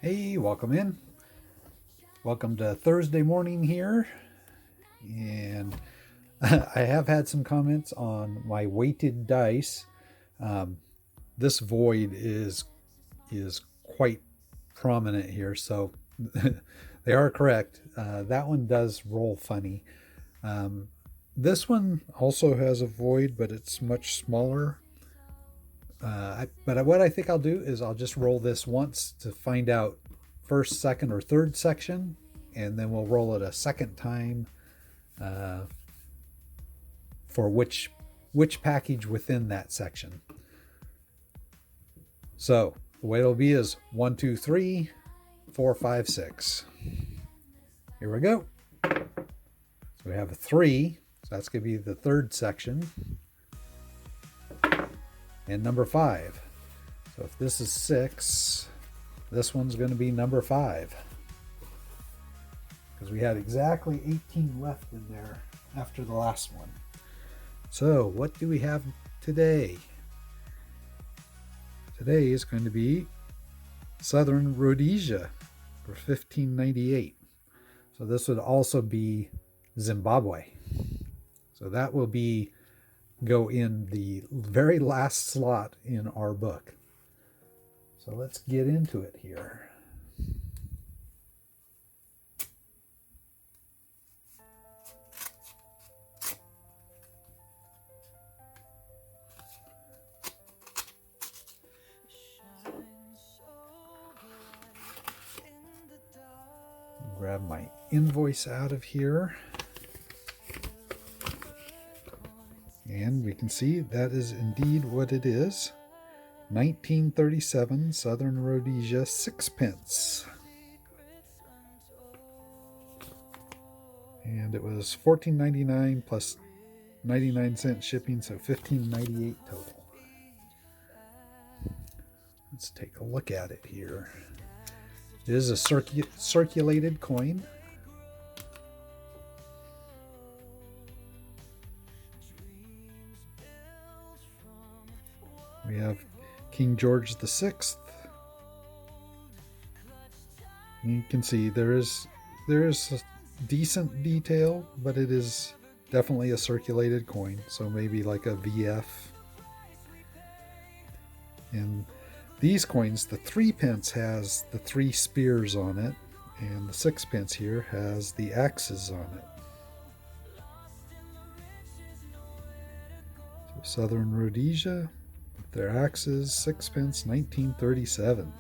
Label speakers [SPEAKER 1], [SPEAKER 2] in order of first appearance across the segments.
[SPEAKER 1] Hey, welcome in. Welcome to Thursday morning here. And I have had some comments on my weighted dice. Um, this void is quite prominent here, so they are correct. That one does roll funny. Um, this one also has a void, but it's much smaller. But what I think I'll do is I'll just roll this once to find out first, second, or third section, and then we'll roll it a second time uh, for which package within that section. So the way it'll be is 1, 2, 3, 4, 5, 6. Here we go. So we have a 3, so that's going to be the third section, and number 5. So if this is 6, this one's going to be number 5. Because we had exactly 18 left in there after the last one. So what do we have today? Today is going to be Southern Rhodesia for 1598. So this would also be Zimbabwe. So that will go in the very last slot in our book. So let's get into it here. Grab my invoice out of here. And we can see that is indeed what it is. 1937 Southern Rhodesia 6p. And it was $14.99 plus 99-cent shipping, so $15.98 total. Let's take a look at it here. It is a circulated coin. We have King George VI. You can see there is a decent detail, but it is definitely a circulated coin, so maybe like a VF. And these coins, the 3p has the 3 spears on it, and the 6p here has the axes on it. So Southern Rhodesia, with their axes, 6p, 1937.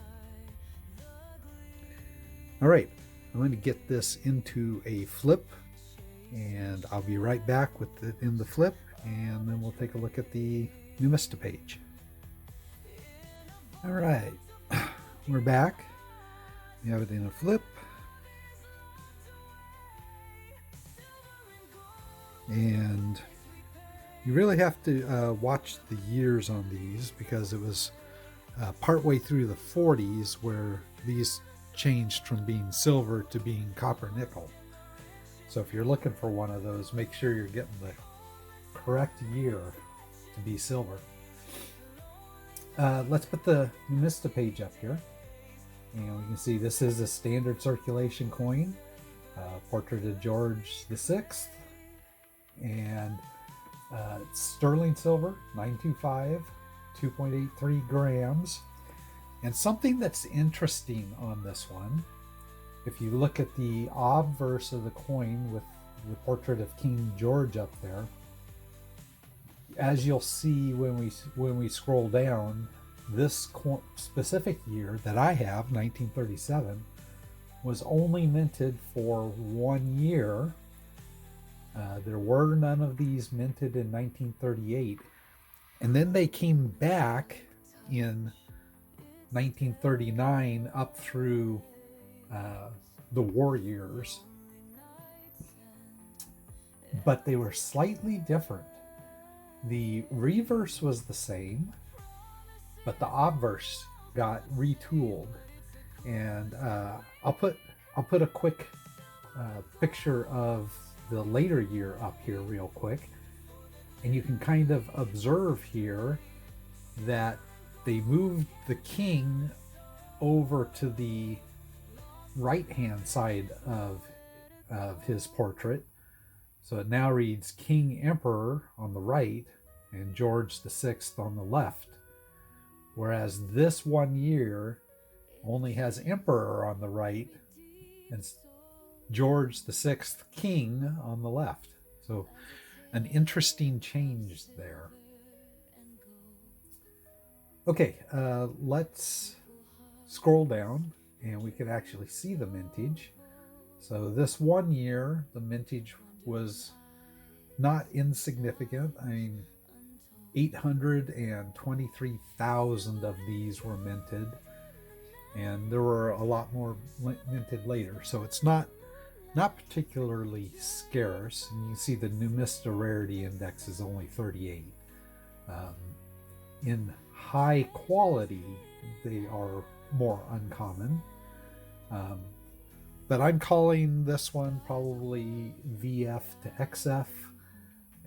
[SPEAKER 1] All right, I'm going to get this into a flip, and I'll be right back with it in the flip, and then we'll take a look at the Numista page. All right, we're back. We have it in a flip. And you really have to watch the years on these, because it was partway through the 40s where these changed from being silver to being copper nickel. So if you're looking for one of those, make sure you're getting the correct year to be silver. Let's put the Numista page up here, and we can see this is a standard circulation coin, portrait of George VI, and it's sterling silver, 925, 2.83 grams. And something that's interesting on this one, if you look at the obverse of the coin with the portrait of King George up there, as you'll see when we scroll down, this specific year that I have, 1937, was only minted for 1 year. There were none of these minted in 1938, and then they came back in 1939 up through the war years, but they were slightly different. The reverse was the same, but the obverse got retooled. And I'll put a quick picture of the later year up here real quick, and you can kind of observe here that they moved the king over to the right-hand side of his portrait. So it now reads King Emperor on the right and George VI on the left. Whereas this one year only has Emperor on the right and George VI King on the left. So an interesting change there. Okay, let's scroll down and we can actually see the mintage. So this one year, the mintage was not insignificant. I mean, 823,000 of these were minted, and there were a lot more minted later. So it's not particularly scarce. And you can see the Numista Rarity Index is only 38. In high quality, they are more uncommon. But I'm calling this one probably VF to XF.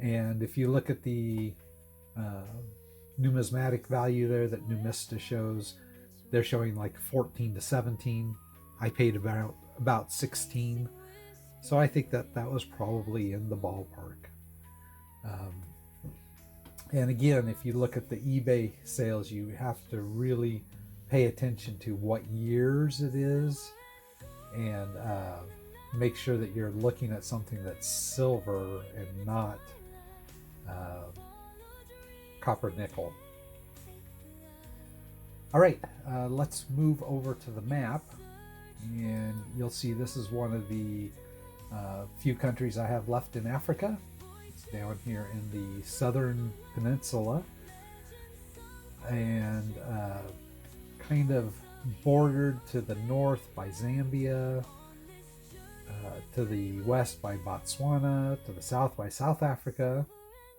[SPEAKER 1] And if you look at the numismatic value there that Numista shows, they're showing like 14 to 17. I paid about 16. So I think that was probably in the ballpark. And again, if you look at the eBay sales, you have to really pay attention to what years it is, and make sure that you're looking at something that's silver and not copper nickel. All right, let's move over to the map, and you'll see this is one of the few countries I have left in Africa. It's down here in the southern peninsula, and kind of bordered to the north by Zambia, to the west by Botswana, to the south by South Africa,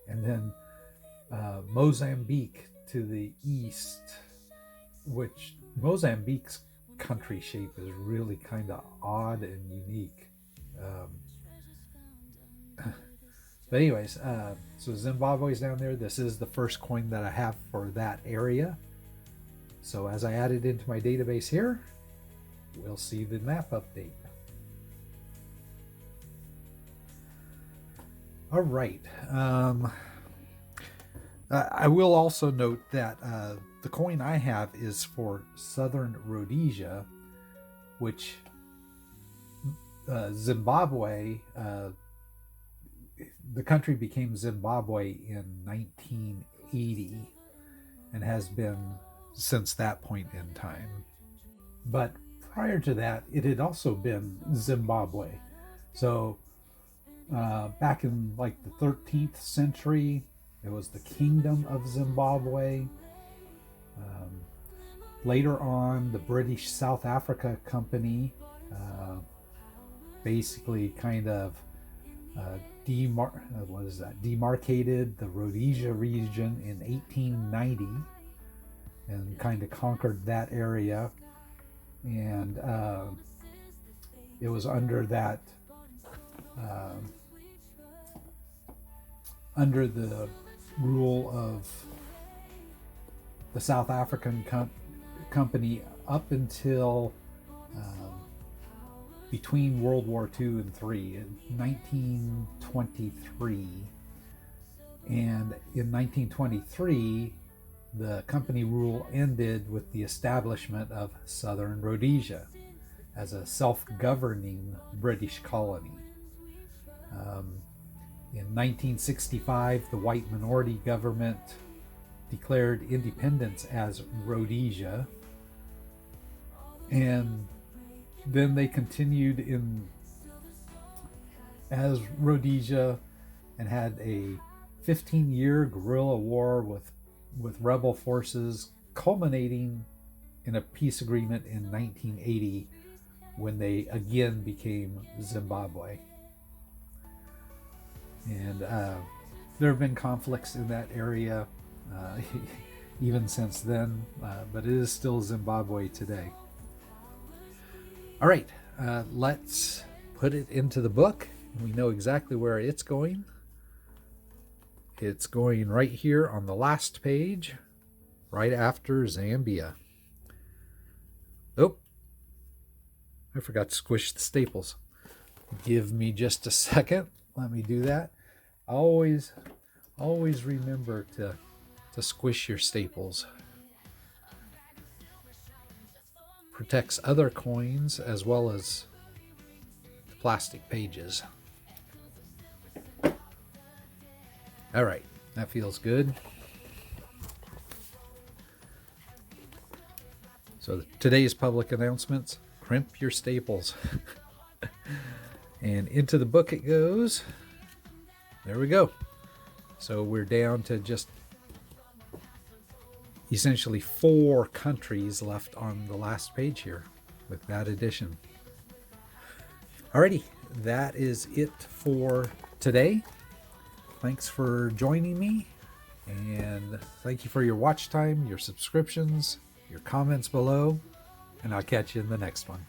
[SPEAKER 1] and then Mozambique to the east, which Mozambique's country shape is really kind of odd and unique. But anyways, so Zimbabwe's down there. This is the first coin that I have for that area. So as I add it into my database here, we'll see the map update. All right. I will also note that the coin I have is for Southern Rhodesia, which Zimbabwe, the country became Zimbabwe in 1980 and has been since that point in time. But prior to that, it had also been Zimbabwe. So back in like the 13th century, it was the Kingdom of Zimbabwe. Later on, the British South Africa Company basically kind of demarcated the Rhodesia region in 1890 and kind of conquered that area, and it was under that under the rule of the South African Company up until between World War II and III in 1923. And in 1923, the company rule ended with the establishment of Southern Rhodesia as a self-governing British colony. In 1965, the white minority government declared independence as Rhodesia, and then they continued as Rhodesia and had a 15-year guerrilla war with rebel forces, culminating in a peace agreement in 1980 when they again became Zimbabwe. And there have been conflicts in that area even since then, but it is still Zimbabwe today. All right, let's put it into the book. We know exactly where it's going. It's going right here on the last page, right after Zambia. Oh, I forgot to squish the staples. Give me just a second. Let me do that. Always remember to squish your staples. Protects other coins as well as the plastic pages. All right, that feels good. So today's public announcements: crimp your staples. And into the book it goes. There we go. So we're down to just essentially 4 countries left on the last page here with that edition. Alrighty, that is it for today. Thanks for joining me, and thank you for your watch time, your subscriptions, your comments below, and I'll catch you in the next one.